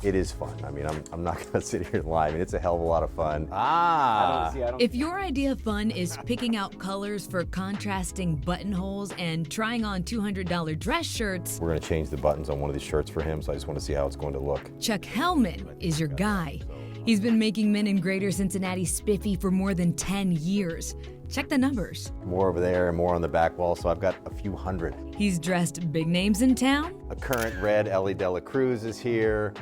It is fun. I mean, I'm not going to sit here and lie. I mean, it's a hell of a lot of fun. If your idea of fun is picking out colors for contrasting buttonholes and trying on $200 dress shirts, We're going to change the buttons on one of these shirts for him, so I just want to see how it's going to look. Chuck Hellman is your guy. He's been making men in Greater Cincinnati spiffy for more than 10 years. Check the numbers. More over there and more on the back wall, so I've got a few hundred. He's dressed big names in town. A current red, Ellie Dela Cruz is here.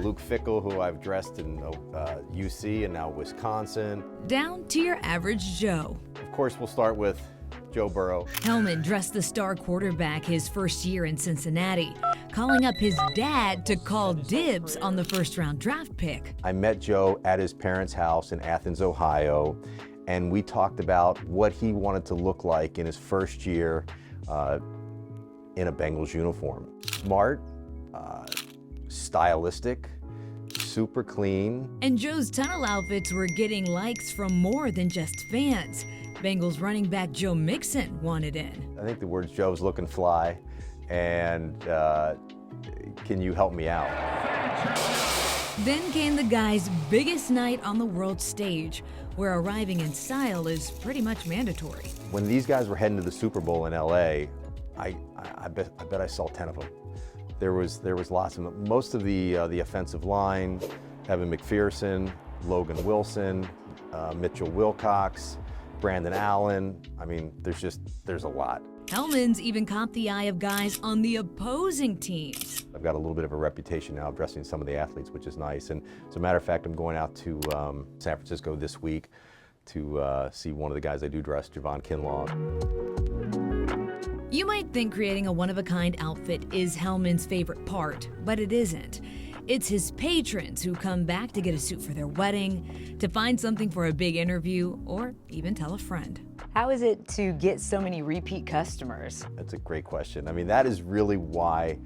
Luke Fickle, who I've dressed in UC and now Wisconsin. Down to your average Joe. Of course, we'll start with Joe Burrow. Hellman dressed the star quarterback his first year in Cincinnati, calling up his dad to call dibs on the first-round draft pick. I met Joe at his parents' house in Athens, Ohio, and we talked about what he wanted to look like in his first year in a Bengals uniform. Smart, stylistic, super clean. And Joe's tunnel outfits were getting likes from more than just fans. Bengals running back Joe Mixon wanted in. I think the words Joe's looking fly, and can you help me out? Then came the guy's biggest night on the world stage, where arriving in style is pretty much mandatory. When these guys were heading to the Super Bowl in LA, I bet I saw 10 of them. There was lots of them. Most of the offensive line, Evan McPherson, Logan Wilson, Mitchell Wilcox, Brandon Allen. I mean, there's a lot. Hellman's even caught the eye of guys on the opposing teams. I've got a little bit of a reputation now of dressing some of the athletes, which is nice. And as a matter of fact, I'm going out to San Francisco this week to see one of the guys I do dress, Javon Kinlaw. You might think creating a one-of-a-kind outfit is Hellman's favorite part, but it isn't. It's his patrons who come back to get a suit for their wedding, to find something for a big interview, or even tell a friend. How is it to get so many repeat customers? That's a great question. I mean, that is really why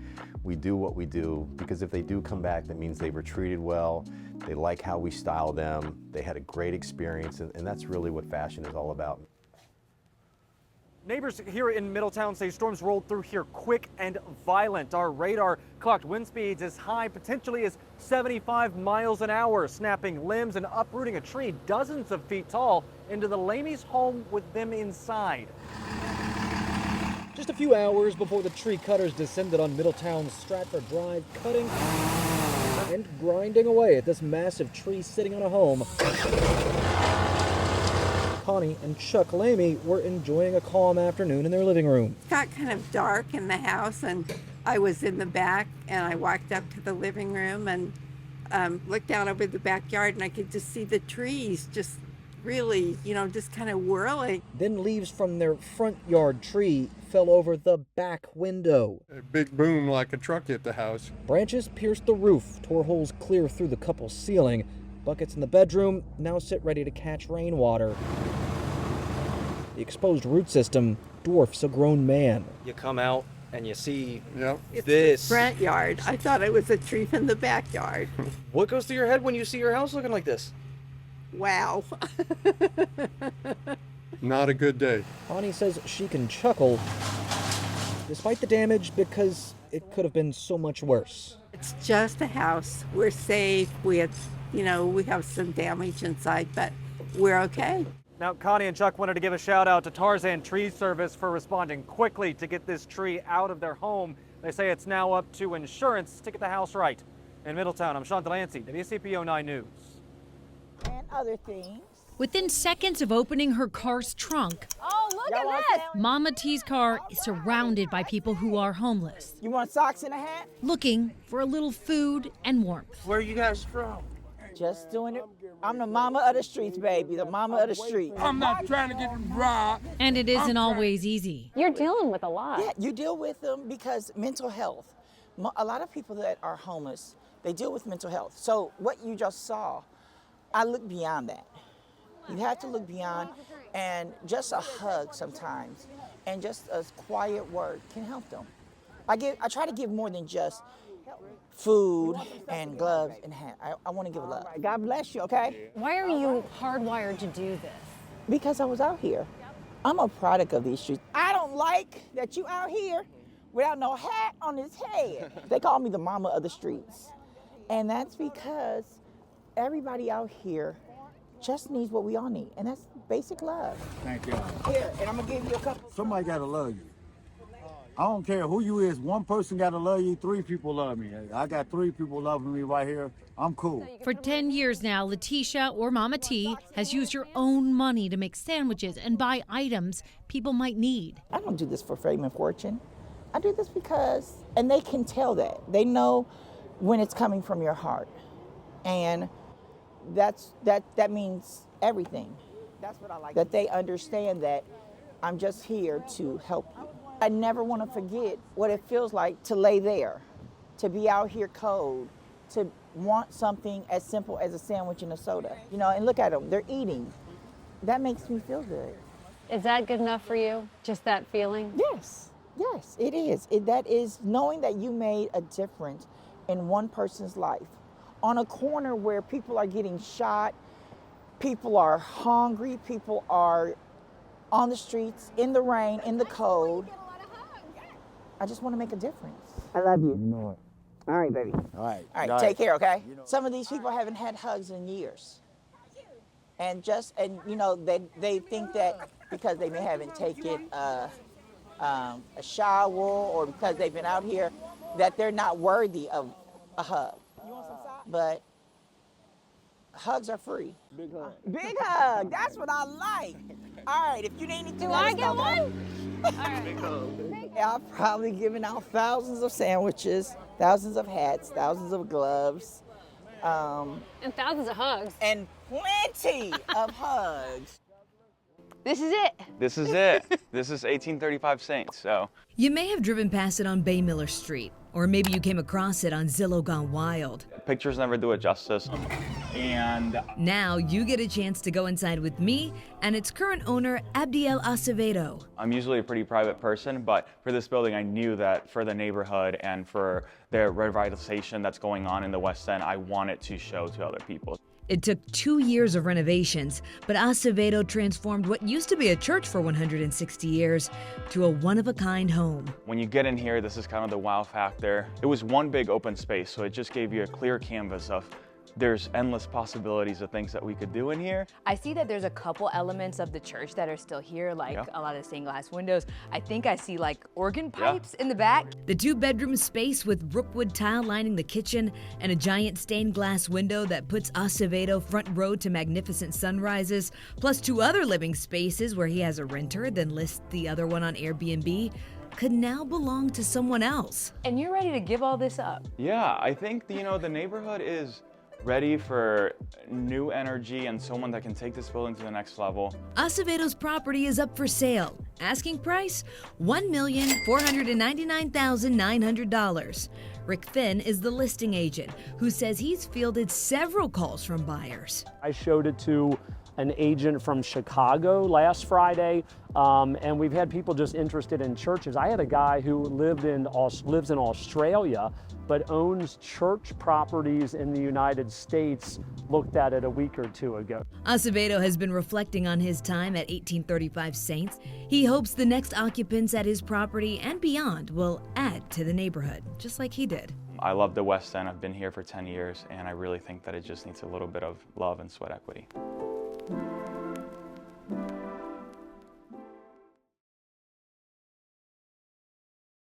we do what we do, because if they do come back, that means they were treated well, they like how we style them, they had a great experience, and that's really what fashion is all about. Neighbors here in Middletown say storms rolled through here quick and violent. Our radar clocked wind speeds as high potentially as 75 miles an hour, snapping limbs and uprooting a tree dozens of feet tall into the Lamey's home with them inside. Just a few hours before the tree cutters descended on Middletown's Stratford Drive, cutting and grinding away at this massive tree sitting on a home. Connie and Chuck Lamey were enjoying a calm afternoon in their living room. It got kind of dark in the house, and I was in the back, and I walked up to the living room and looked out over the backyard, and I could just see the trees just really, just kind of whirling. Then leaves from their front yard tree fell over the back window. A big boom like a truck hit the house. Branches pierced the roof, tore holes clear through the couple's ceiling. Buckets in the bedroom now sit ready to catch rainwater. The exposed root system dwarfs a grown man. You come out and you see It's this. the front yard. I thought it was a tree from the backyard. What goes through your head when you see your house looking like this? Wow. Not a good day. Connie says she can chuckle despite the damage because it could have been so much worse. It's just a house. We're safe. We have some damage inside, but we're okay. Now, Connie and Chuck wanted to give a shout out to Tarzan Tree Service for responding quickly to get this tree out of their home. They say it's now up to insurance to get the house right. In Middletown, I'm Sean Delancey, WCPO 9 News. And other things. Within seconds of opening her car's trunk, Oh, look at this! Mama T's car is surrounded by people who are homeless, You want socks and a hat? looking for a little food and warmth. Where are you guys from? Just doing it. I'm the mama of the streets, baby. The mama of the streets. I'm not trying to get robbed. And it isn't always easy. You're dealing with a lot. Yeah, you deal with them because mental health. A lot of people that are homeless, they deal with mental health. So what you just saw, I look beyond that. You have to look beyond, and just a hug sometimes, and just a quiet word can help them. I try to give more than just food and gloves and hat. I want to give love. God bless you, okay? Why are you hardwired to do this? Because I was out here. I'm a product of these streets. I don't like that you out here without no hat on his head. They call me the mama of the streets. And that's because everybody out here just needs what we all need, and that's basic love. Thank you. Here, and I'm gonna give you a couple. Somebody gotta love you. I don't care who you is. One person gotta love you. 3 people love me. I got 3 people loving me right here. I'm cool. For 10 years now, Letitia, or Mama T, has used her own money to make sandwiches and buy items people might need. I don't do this for fame and fortune. I do this because, and they can tell that. They know when it's coming from your heart. And that means everything. That's what I like. That they understand that I'm just here to help you. I never want to forget what it feels like to lay there, to be out here cold, to want something as simple as a sandwich and a soda. You know, and look at them, they're eating. That makes me feel good. Is that good enough for you? Just that feeling? Yes, it is. That is knowing that you made a difference in one person's life. On a corner where people are getting shot, people are hungry, people are on the streets, in the rain, in the cold. I just want to make a difference. I love you. You know it. All right, baby. All right. All right, take care, okay? Some of these people haven't had hugs in years. And you know, they think that because they may haven't taken a shower or because they've been out here, that they're not worthy of a hug. But hugs are free. Big hug. Big hug, that's what I like. All right, if you need anything, Do I get one? I've probably given out thousands of sandwiches, thousands of hats, thousands of gloves. And thousands of hugs. And plenty of hugs. This is it. This is it. This is 1835 Saints, so. You may have driven past it on Bay Miller Street, or maybe you came across it on Zillow Gone Wild. Pictures never do it justice. And Now you get a chance to go inside with me and its current owner, Abdiel Acevedo. I'm usually a pretty private person, but for this building, I knew that for the neighborhood and for the revitalization that's going on in the West End, I wanted to show to other people. It took 2 years of renovations, but Acevedo transformed what used to be a church for 160 years to a one-of-a-kind home. When you get in here, this is kind of the wow factor. It was one big open space, so it just gave you a clear canvas of there's endless possibilities of things that we could do in here. I see that there's a couple elements of the church that are still here, like a lot of stained glass windows. I think I see like organ pipes in the back. The 2-bedroom space with rookwood tile lining the kitchen and a giant stained glass window that puts Acevedo front row to magnificent sunrises, plus 2 other living spaces where he has a renter, then lists the other one on Airbnb, could now belong to someone else. And you're ready to give all this up. Yeah, I think, the neighborhood is ready for new energy and someone that can take this building to the next level. Acevedo's property is up for sale. Asking price, $1,499,900. Rick Finn is the listing agent who says he's fielded several calls from buyers. I showed it to an agent from Chicago last Friday, and we've had people just interested in churches. I had a guy who lives in Australia, but owns church properties in the United States, looked at it a week or 2 ago. Acevedo has been reflecting on his time at 1835 Saints. He hopes the next occupants at his property and beyond will add to the neighborhood, just like he did. I love the West End. I've been here for 10 years, and I really think that it just needs a little bit of love and sweat equity.